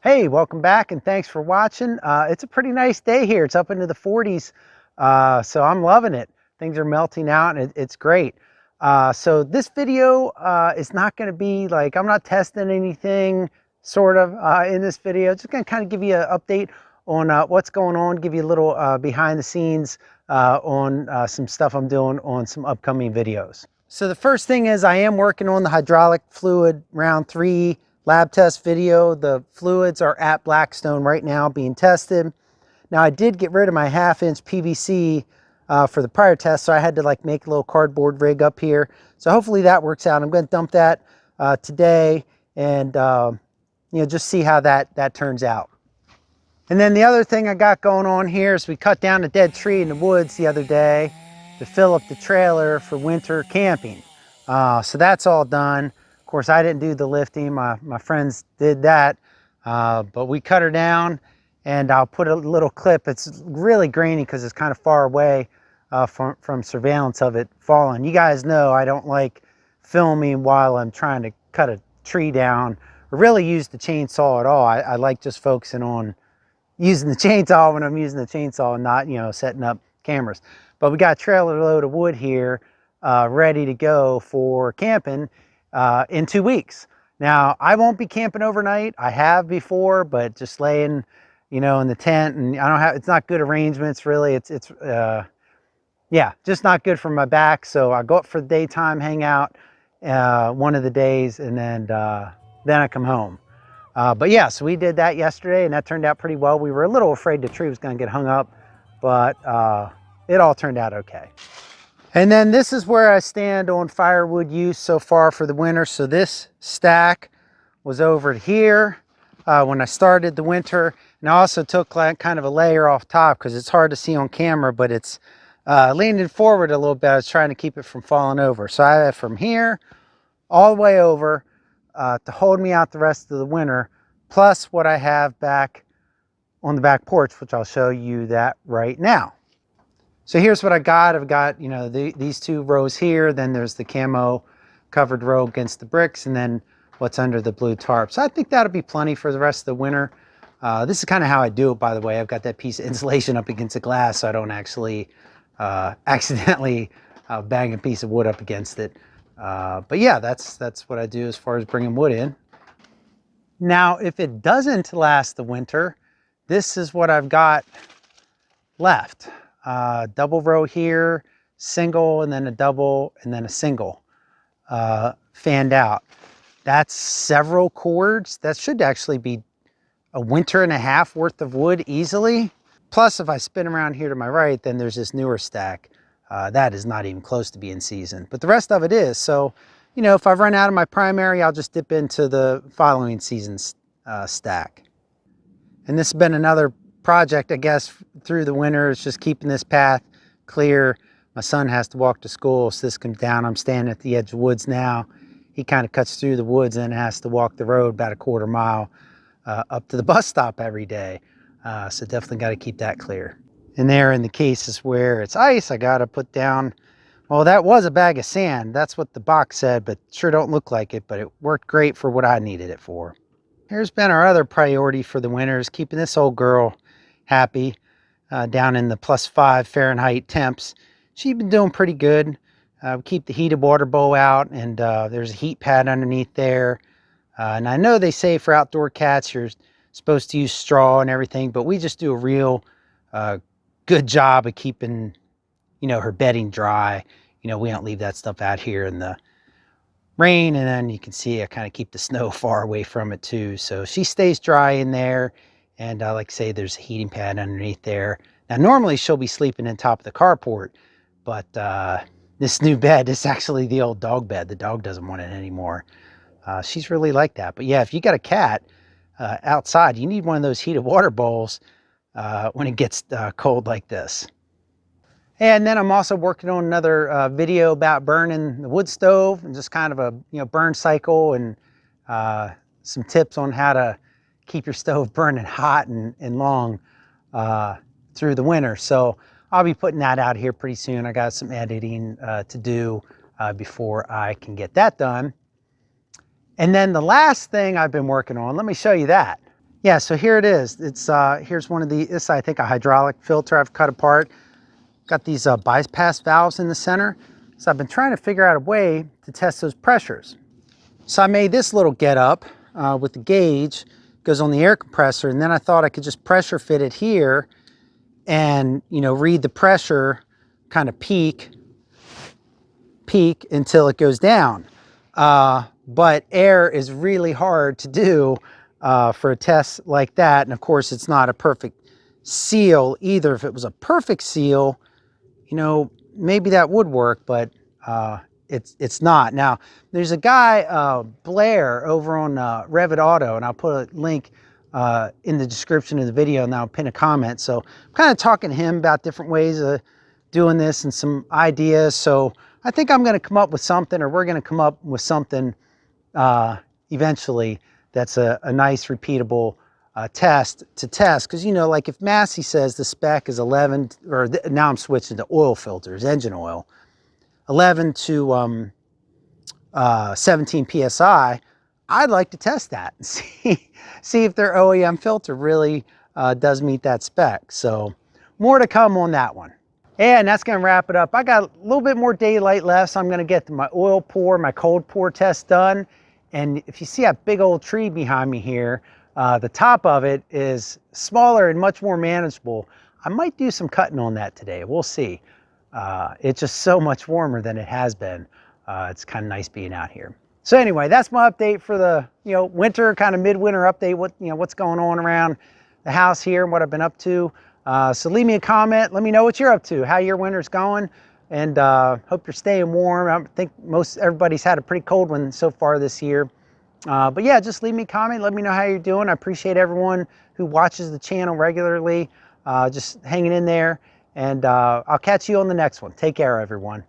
Hey, welcome back and thanks for watching. It's a pretty nice day here. It's up into the 40s, so I'm loving it. Things are melting out and it's great. So this video is not going to be like, I'm not testing anything sort of in this video. Just going to kind of give you an update on what's going on, give you a little behind the scenes on some stuff I'm doing on some upcoming videos. So the first thing is I am working on the hydraulic fluid round 3 lab test video. The fluids are at Blackstone right now being tested. Now I did get rid of my 1/2-inch PVC for the prior test, so I had to like make a little cardboard rig up here. So hopefully that works out. I'm going to dump that today and just see how that turns out. And then the other thing I got going on here is we cut down a dead tree in the woods the other day to fill up the trailer for winter camping. So that's all done. Of course, I didn't do the lifting. My friends did that, but we cut her down, and I'll put a little clip. It's really grainy because it's kind of far away from surveillance of it falling. You guys know I don't like filming while I'm trying to cut a tree down or really use the chainsaw at all. I like just focusing on using the chainsaw when I'm using the chainsaw and not, setting up cameras. But we got a trailer load of wood here ready to go for camping in 2 weeks. Now, I won't be camping overnight. I have before, but just laying, in the tent, and it's not good arrangements really. It's just not good for my back. So I go up for the daytime, hang out one of the days, and then I come home. But yeah, so we did that yesterday and that turned out pretty well. We were a little afraid the tree was going to get hung up, but it all turned out okay. And then this is where I stand on firewood use so far for the winter. So this stack was over here when I started the winter. And I also took like kind of a layer off top because it's hard to see on camera, but it's leaning forward a little bit. I was trying to keep it from falling over. So I have from here all the way over to hold me out the rest of the winter, plus what I have back on the back porch, which I'll show you that right now. So here's what I got. I've got, these 2 rows here, then there's the camo covered row against the bricks, and then what's under the blue tarp. So I think that'll be plenty for the rest of the winter. This is kind of how I do it, by the way. I've got that piece of insulation up against the glass so I don't actually accidentally bang a piece of wood up against it. But yeah, that's what I do as far as bringing wood in. Now, if it doesn't last the winter, this is what I've got left. Double row here, single, and then a double, and then a single fanned out. That's several cords. That should actually be a winter and a half worth of wood easily. Plus, if I spin around here to my right, then there's this newer stack. That is not even close to being seasoned, but the rest of it is. So, if I run out of my primary, I'll just dip into the following season's stack. And this has been another project, I guess, through the winter. It's just keeping this path clear. My son has to walk to school, so this comes down. I'm standing at the edge of woods now. He kind of cuts through the woods and has to walk the road about a 1/4 mile up to the bus stop every day. So definitely got to keep that clear. And there in the cases where it's ice, I got to put down, well, that was a bag of sand. That's what the box said, but sure don't look like it, but it worked great for what I needed it for. Here's been our other priority for the winter, is keeping this old girl happy down in the +5 Fahrenheit temps. She's been doing pretty good. We keep the heated water bowl out, and there's a heat pad underneath there. And I know they say for outdoor cats you're supposed to use straw and everything, but we just do a real good job of keeping, her bedding dry. We don't leave that stuff out here in the rain, and then you can see I kind of keep the snow far away from it too. So she stays dry in there, and like I say, there's a heating pad underneath there. Now normally she'll be sleeping in top of the carport, but this new bed is actually the old dog bed. The dog doesn't want it anymore. She's really like that. But yeah, if you got a cat outside, you need one of those heated water bowls when it gets cold like this. And then I'm also working on another video about burning the wood stove, and just kind of a burn cycle, and some tips on how to keep your stove burning hot and long through the winter. So I'll be putting that out here pretty soon. I got some editing to do before I can get that done. And then the last thing I've been working on, let me show you that. Yeah, so here it is. It's here's one of the, this I think a hydraulic filter I've cut apart. Got these bypass valves in the center. So I've been trying to figure out a way to test those pressures. So I made this little get up with the gauge, goes on the air compressor, and then I thought I could just pressure fit it here and, you know, read the pressure, kind of peak until it goes down. But air is really hard to do for a test like that. And of course, it's not a perfect seal either. If it was a perfect seal, you know, maybe that would work, but it's not. Now, there's a guy, Blair, over on Revit Auto, and I'll put a link in the description of the video, and I'll pin a comment. So I'm kind of talking to him about different ways of doing this and some ideas. So I think I'm going to come up with something, or we're going to come up with something eventually that's a nice repeatable test to test. Because, you know, like if Massey says the spec is 11, or now I'm switching to oil filters, engine oil, 11 to 17 PSI, I'd like to test that and see if their OEM filter really does meet that spec. So more to come on that one. And that's going to wrap it up. I got a little bit more daylight left, so I'm going to get my oil pour, my cold pour test done. And if you see that big old tree behind me here, the top of it is smaller and much more manageable. I might do some cutting on that today. We'll see. It's just so much warmer than it has been. It's kind of nice being out here. So anyway, that's my update for the, you know, winter, kind of midwinter update. What's going on around the house here and what I've been up to. So leave me a comment. Let me know what you're up to, how your winter's going, and hope you're staying warm. I think everybody's had a pretty cold one so far this year. But yeah, just leave me a comment. Let me know how you're doing. I appreciate everyone who watches the channel regularly, just hanging in there. And I'll catch you on the next one. Take care, everyone.